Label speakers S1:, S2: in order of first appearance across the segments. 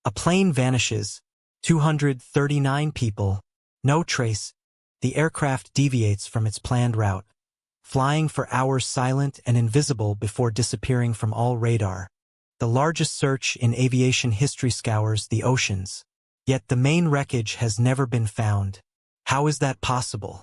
S1: A plane vanishes. 239 people. No trace. The aircraft deviates from its planned route, flying for hours silent and invisible before disappearing from all radar. The largest search in aviation history scours the oceans. Yet the main wreckage has never been found. How is that possible?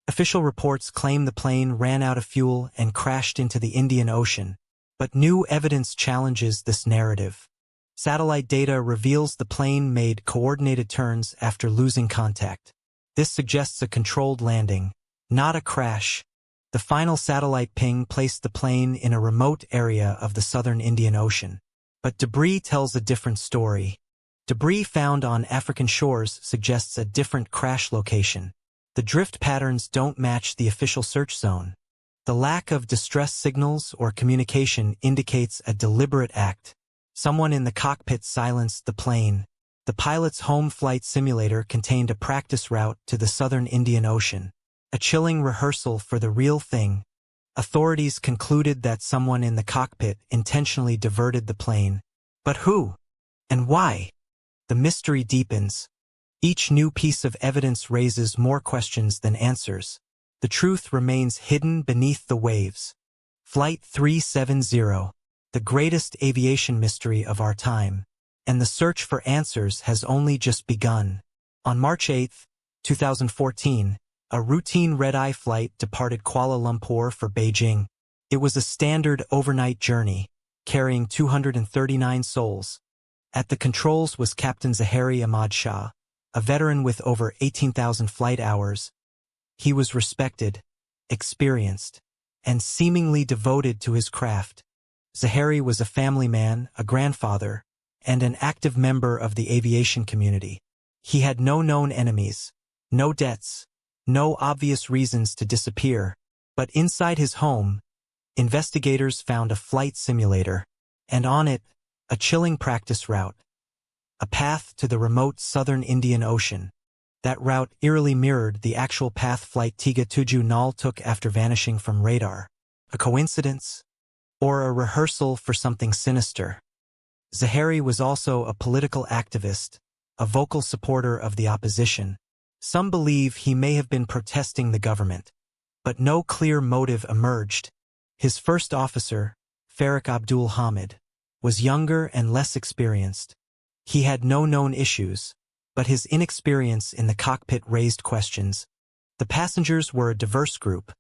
S1: Official reports claim the plane ran out of fuel and crashed into the Indian Ocean, but new evidence challenges this narrative. Satellite data reveals the plane made coordinated turns after losing contact. This suggests a controlled landing, not a crash. The final satellite ping placed the plane in a remote area of the southern Indian Ocean. But debris tells a different story. Debris found on African shores suggests a different crash location. The drift patterns don't match the official search zone. The lack of distress signals or communication indicates a deliberate act. Someone in the cockpit silenced the plane. The pilot's home flight simulator contained a practice route to the southern Indian Ocean. A chilling rehearsal for the real thing. Authorities concluded that someone in the cockpit intentionally diverted the plane. But who? And why? The mystery deepens. Each new piece of evidence raises more questions than answers. The truth remains hidden beneath the waves. Flight 370, the greatest aviation mystery of our time. And the search for answers has only just begun. On March 8, 2014, a routine red-eye flight departed Kuala Lumpur for Beijing. It was a standard overnight journey, carrying 239 souls. At the controls was Captain Zahari Ahmad Shah, a veteran with over 18,000 flight hours. He was respected, experienced, and seemingly devoted to his craft. Zahari was a family man, a grandfather, and an active member of the aviation community. He had no known enemies, no debts, no obvious reasons to disappear. But inside his home, investigators found a flight simulator, and on it, a chilling practice route. A path to the remote southern Indian Ocean. That route eerily mirrored the actual path Flight 370 took after vanishing from radar. A coincidence? Or a rehearsal for something sinister? Zahari was also a political activist, a vocal supporter of the opposition. Some believe he may have been protesting the government, but no clear motive emerged. His first officer, Farrokh Abdul Hamid, was younger and less experienced. He had no known issues, but his inexperience in the cockpit raised questions. The passengers were a diverse group,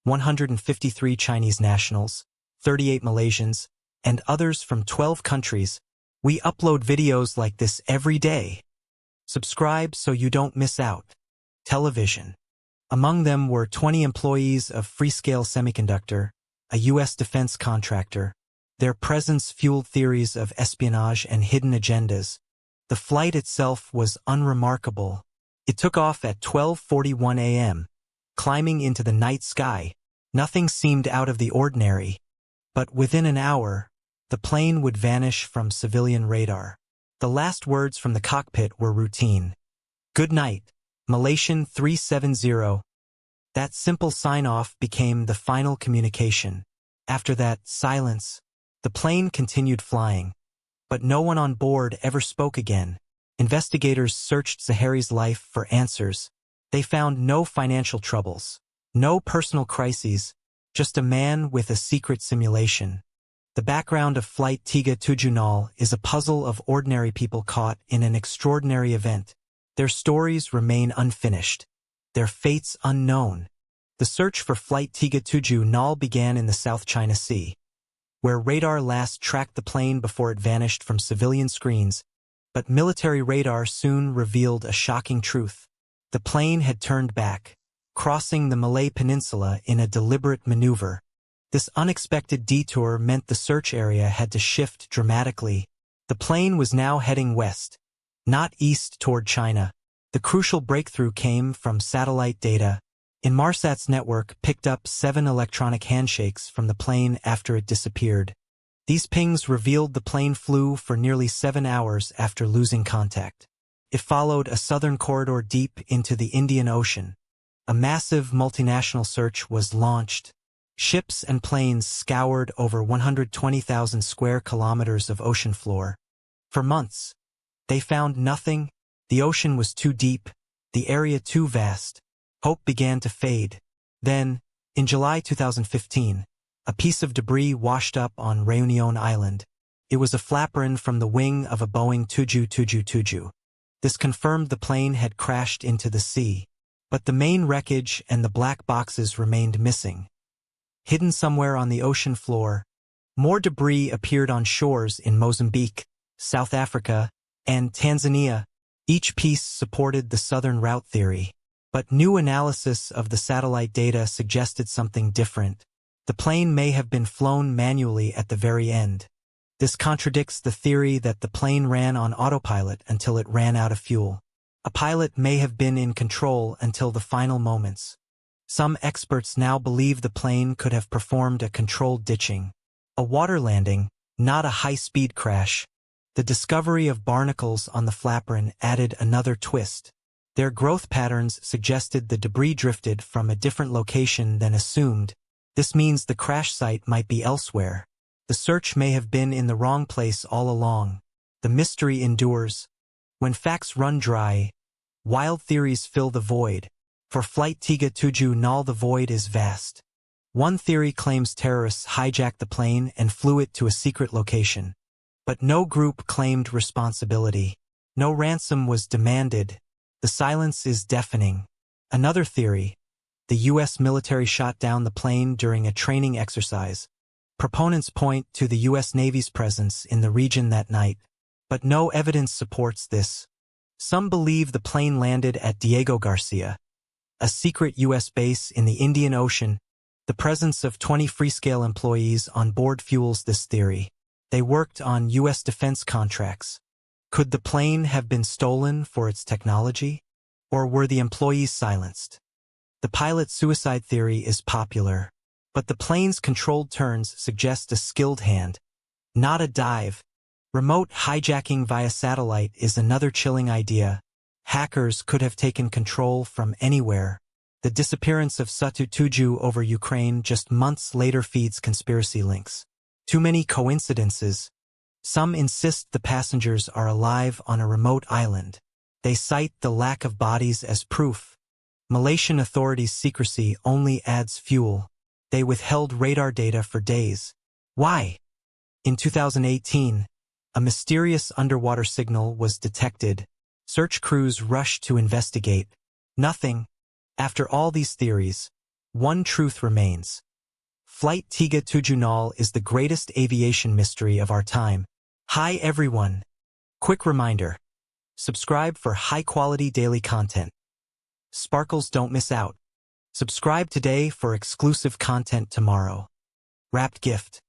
S1: 153 Chinese nationals, 38 Malaysians, and others from 12 countries. We upload videos like this every day. Subscribe so you don't miss out. Television. Among them were 20 employees of Freescale Semiconductor, a U.S. defense contractor. Their presence fueled theories of espionage and hidden agendas. The flight itself was unremarkable. It took off at 12:41 a.m., climbing into the night sky. Nothing seemed out of the ordinary. But within an hour, the plane would vanish from civilian radar. The last words from the cockpit were routine. Good night, Malaysian 370. That simple sign-off became the final communication. After that, silence. The plane continued flying, but no one on board ever spoke again. Investigators searched Zahari's life for answers. They found no financial troubles, no personal crises, just a man with a secret simulation. The background of Flight 370 is a puzzle of ordinary people caught in an extraordinary event. Their stories remain unfinished, their fates unknown. The search for Flight 370 began in the South China Sea, where radar last tracked the plane before it vanished from civilian screens, but military radar soon revealed a shocking truth. The plane had turned back, crossing the Malay Peninsula in a deliberate maneuver. This unexpected detour meant the search area had to shift dramatically. The plane was now heading west, not east toward China. The crucial breakthrough came from satellite data. Inmarsat's network picked up 7 electronic handshakes from the plane after it disappeared. These pings revealed the plane flew for nearly 7 hours after losing contact. It followed a southern corridor deep into the Indian Ocean. A massive multinational search was launched. Ships and planes scoured over 120,000 square kilometers of ocean floor. For months, They found nothing. The ocean was too deep, the area too vast. Hope began to fade. Then, in July 2015, a piece of debris washed up on Réunion Island. It was a flaperon from the wing of a Boeing 777. This confirmed the plane had crashed into the sea. But the main wreckage and the black boxes remained missing. Hidden somewhere on the ocean floor, more debris appeared on shores in Mozambique, South Africa, and Tanzania. Each piece supported the southern route theory. But new analysis of the satellite data suggested something different. The plane may have been flown manually at the very end. This contradicts the theory that the plane ran on autopilot until it ran out of fuel. A pilot may have been in control until the final moments. Some experts now believe the plane could have performed a controlled ditching. A water landing, not a high-speed crash. The discovery of barnacles on the flaperon added another twist. Their growth patterns suggested the debris drifted from a different location than assumed. This means the crash site might be elsewhere. The search may have been in the wrong place all along. The mystery endures. When facts run dry, wild theories fill the void. For Flight 370, the void is vast. One theory claims terrorists hijacked the plane and flew it to a secret location. But no group claimed responsibility. No ransom was demanded. The silence is deafening. Another theory. The U.S. military shot down the plane during a training exercise. Proponents point to the U.S. Navy's presence in the region that night. But no evidence supports this. Some believe the plane landed at Diego Garcia, a secret U.S. base in the Indian Ocean. The presence of 20 Freescale employees on board fuels this theory. They worked on U.S. defense contracts. Could the plane have been stolen for its technology? Or were the employees silenced? The pilot suicide theory is popular, but the plane's controlled turns suggest a skilled hand, not a dive. Remote hijacking via satellite is another chilling idea. Hackers could have taken control from anywhere. The disappearance of Su-27 over Ukraine just months later feeds conspiracy links. Too many coincidences. Some insist the passengers are alive on a remote island. They cite the lack of bodies as proof. Malaysian authorities' secrecy only adds fuel. They withheld radar data for days. Why? In 2018, a mysterious underwater signal was detected. Search crews rushed to investigate. Nothing. After all these theories, one truth remains. Flight 370 is the greatest aviation mystery of our time. Hi everyone. Quick reminder. Subscribe for high-quality daily content. Sparkles don't miss out. Subscribe today for exclusive content tomorrow. Wrapped gift.